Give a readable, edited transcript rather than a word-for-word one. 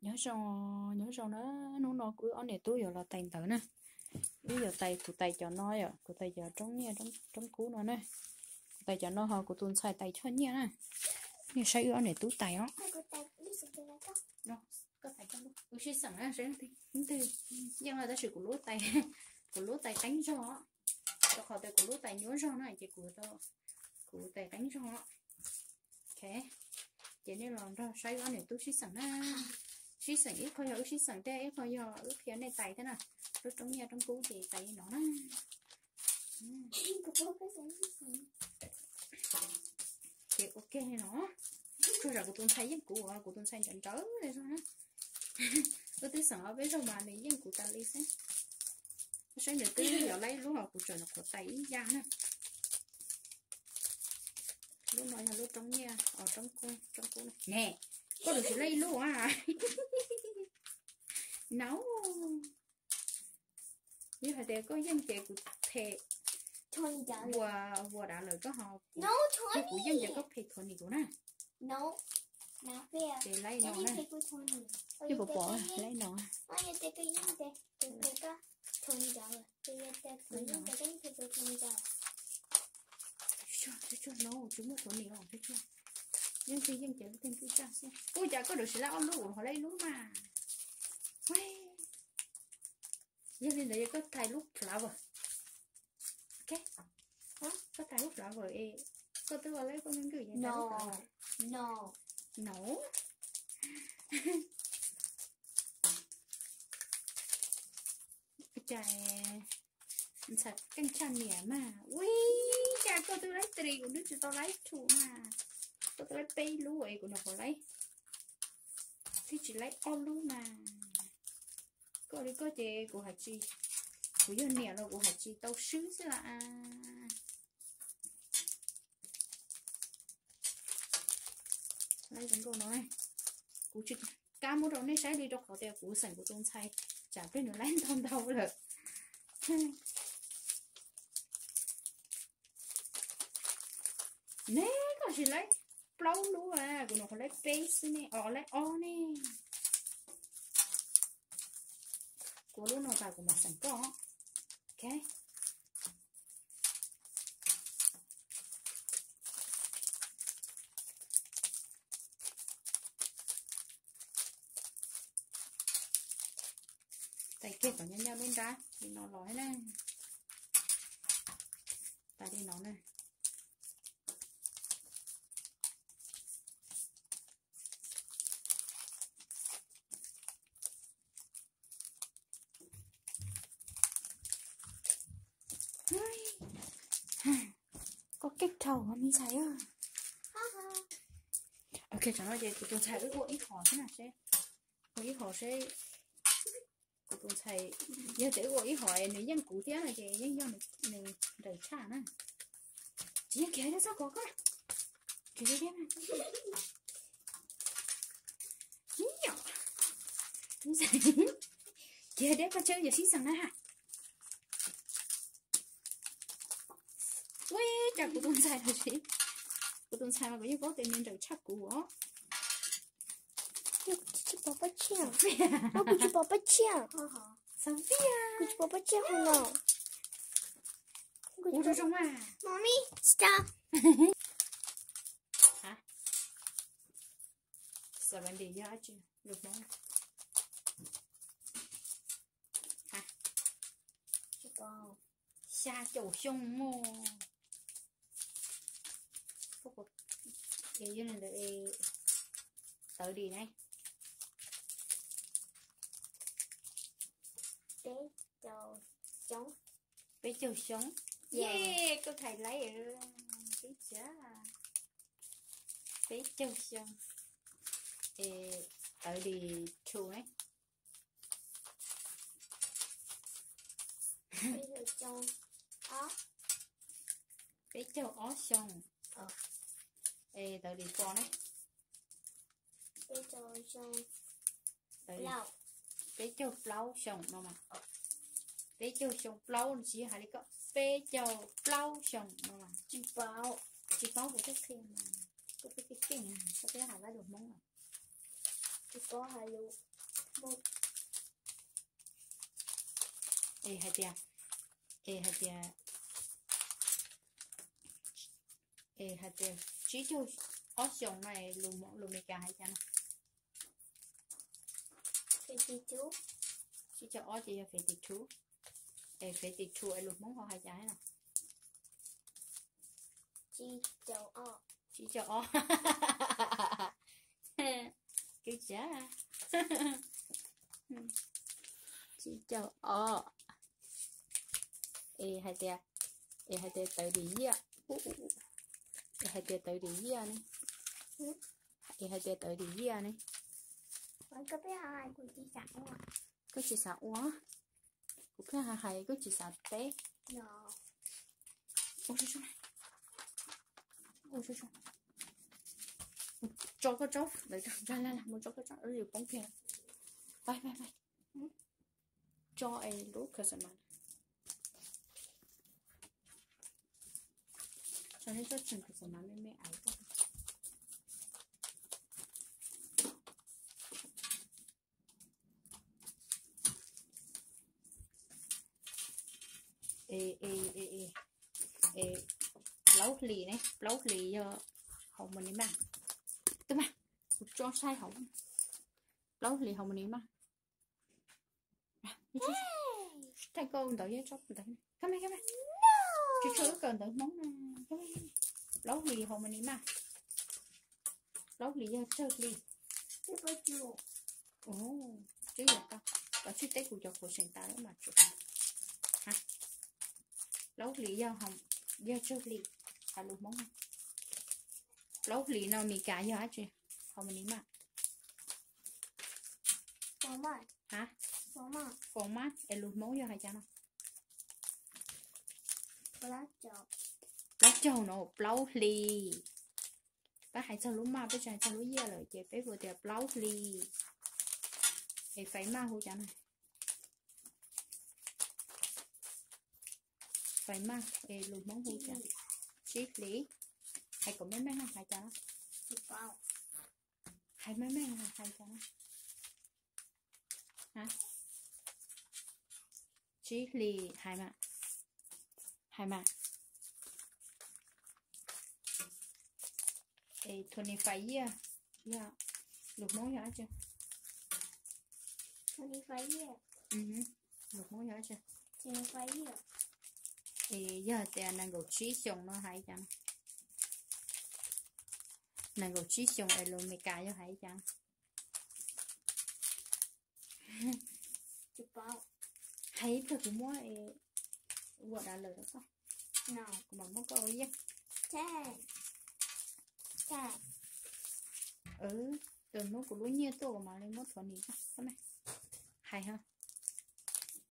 nhớ xong nó cứ ở này tôi giờ là tay tớ nè bây giờ tay của tay cho nó rồi của tay giờ trong nha trong cú nó nè tay cho nó họ của tôi xài tay cho nha nè như sai ở này tôi tay đó nó có tay trong tôi sẽ sẵn ra sẽ thì nhưng mà ta sử của lúa tay đánh cho khỏi tay của lúa tay nhớ cho này chỉ của tay đánh cho ok chỉ nên làm ra sai ở này tôi sẽ sẵn ra xí sẵn ít thôi xí sẵn đây ít thôi giờ ướp phía này tay thế nào rồi trong nhà trong cú thì tay nó đó thì ok nó rồi là của tôi thấy giúp của tôi thấy trận trớ này sao á tôi thấy sợ với rồi bà này với của ta đi xem nó sẽ được cái giờ lấy lúc nào của trời nó của tay ra nè lúc này là lúc trong nhà ở trong cô này nè có được thì lấy luôn à nấu như hồi để có dân trẻ của thề vừa đã lời có họ của dân trẻ có phê thuần này của nè để lấy nó nè chứ bỏ lấy nó chưa nấu chúng nó thuần này không thấy chưa nhưng khi dân trẻ thêm cứ cha xem ôi chả có được sự lao luôn họ lấy luôn mà nhưng nên đây có thay lúc flower ok có thay lúc flower có tôi lấy con những cái gì no cái sạch canh chăn nè mà ui chả có tôi lấy tì của đứa cho tao lấy chủ mà tôi lấy pay lúa ấy của nó có lấy thì chỉ lấy on luôn mà có đi có chị của hạt chi của dân nè rồi của hạt chi tao xứ chứ là lấy những câu nói của chị cá một đồng này sẽ đi cho họ theo của sảnh của tôn xay chả biết nữa lấy thon đâu được nè có gì lấy lâu luôn à của nó có lấy base nè lấy o nè của lúc nào tại của mặt sẵn có ok tay kia phải nhau bên ra thì nó nói nè tay đi nó này có kích thầu mà mình thấy à ok chẳng nói gì tụi tôi xài ước ít hỏi thế nào sẽ ít hỏi sẽ tụi tôi xài giờ tự ít hỏi nếu dân cụ tiếng là gì dân dân này đầy cha nè chỉ dân kia đó sao có kia đấy em nhỏ kia đấy có chơi giờ xí sẵn hả ui chả của tôi xài thôi chị của tôi xài mà bây giờ có tiền nên trời chắc của Kuchi papa chiang. Oh, kuchi papa chiang. Sophia. Kuchi papa chiang hello. Ủa trong à? Mommy, stop. Hả? Sao bạn đi ra chứ? Được không? Hả? Wow. Xa chỗ sông mô. Phúc một cái dưới này để tới đi này. Bé châu sống. Yeah, cô thầy lấy rồi. Bé chá. Bé châu sống. Tới đi chu này. Bé châu ó. Bé châu ó sống. Tới đi con này. Bé châu sống. Lâu. Bé châu lâu sống nó mà. Bé châu sống lâu chỉ hay đi có bé châu lâu sống nó mà. Chỉ báo của cái thêm mà có cái kinh à có cái hạt lá được mông à cái có hai luôn một ê hai tia ê hai tia ê hai tia chỉ cho ở trong này lùm mì cà hay chăng cái gì chú chỉ cho ở thì phải tiệt chú ê phải tiệt chú ai lùm món hoa hay chăng nào chi châu o chỉ cho ở cái chả chỉ cho ở ê hai tia tới đi à ê hai tia tới đi à này ê hai tia tới đi à này vẫn có biết hai của chị sẵn mà có chỉ sợ quá cũng cái hay có chỉ sợ té no ôi trời ôi trời cho cái chó để ra là một cho cái chó ở liều bóng kia bay cho em lúc cơ sở mà cho nên cho chừng cơ sở mà mẹ ấy ê lấu lì hồng mình đi mà tức mà cho sai hồng lấu lì hồng mình đi mà thay con đợi với chốc đợi cái này chú chú cần đợi món lấu lì hồng mình đi mà lấu lì chơi lì cái bữa chiều ồ chứ gì ta có chút tết của cho sen ta đó mà chú hả lấu lì hồng chơi lì à lục món không lấu lì nào mì cá giờ chứ hồng mình đi mà có mà hả có còn mát em lục món giờ hay chăng lá trầu nó lấu lì bác hãy cho lúc mà bác hãy cho lúc giờ rồi chị bé vừa đẹp lấu lì thì phải mà hú chăng này phải mà em lục món hú chăng chít lý hay có mấy không hay chăng hay mấy không hay chăng hả chít lý hay mà ê 25 year yeah lục món nhỏ chưa 25 years lục món nhỏ chưa 25 years ê giờ thì nàng gấu trí xong nó hay chăng nàng gấu trí xong ai luôn mày cài cho hay chăng chụp bao hay thật cũng muốn quật đã lời đó không nào mà muốn có ý Chà từ nó của lúa nhiên tôi mà lên mất thuần đi cái này hay ha